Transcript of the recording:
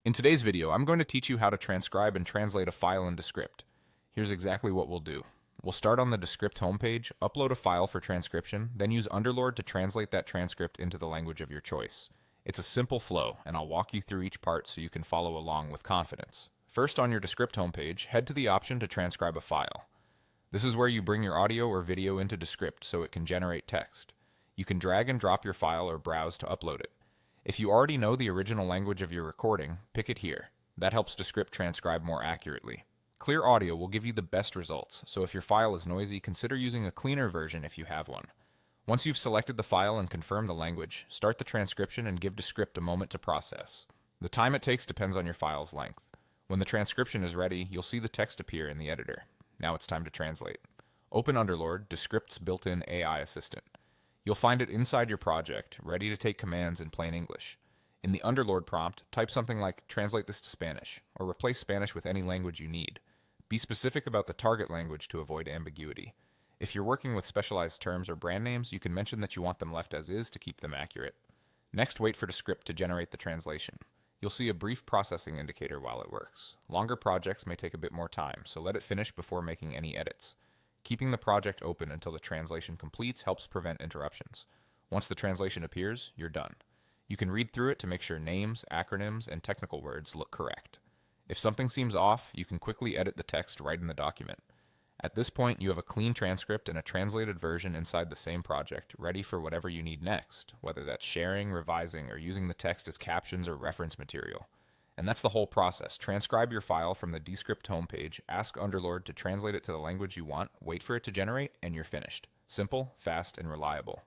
In today's video, I'm going to teach you how to transcribe and translate a file in Descript. Here's exactly what we'll do. We'll start on the Descript homepage, upload a file for transcription, then use Underlord to translate that transcript into the language of your choice. It's a simple flow, and I'll walk you through each part so you can follow along with confidence. First, on your Descript homepage, head to the option to transcribe a file. This is where you bring your audio or video into Descript so it can generate text. You can drag and drop your file or browse to upload it. If you already know the original language of your recording, pick it here. That helps Descript transcribe more accurately. Clear audio will give you the best results, so if your file is noisy, consider using a cleaner version if you have one. Once you've selected the file and confirmed the language, start the transcription and give Descript a moment to process. The time it takes depends on your file's length. When the transcription is ready, you'll see the text appear in the editor. Now it's time to translate. Open Underlord, Descript's built-in AI assistant. You'll find it inside your project, ready to take commands in plain English. In the Underlord prompt, type something like "translate this to Spanish," or replace Spanish with any language you need. Be specific about the target language to avoid ambiguity. If you're working with specialized terms or brand names, you can mention that you want them left as is to keep them accurate. Next, wait for Descript to generate the translation. You'll see a brief processing indicator while it works. Longer projects may take a bit more time, so let it finish before making any edits. Keeping the project open until the translation completes helps prevent interruptions. Once the translation appears, you're done. You can read through it to make sure names, acronyms, and technical words look correct. If something seems off, you can quickly edit the text right in the document. At this point, you have a clean transcript and a translated version inside the same project, ready for whatever you need next, whether that's sharing, revising, or using the text as captions or reference material. And that's the whole process. Transcribe your file from the Descript homepage, ask Underlord to translate it to the language you want, wait for it to generate, and you're finished. Simple, fast, and reliable.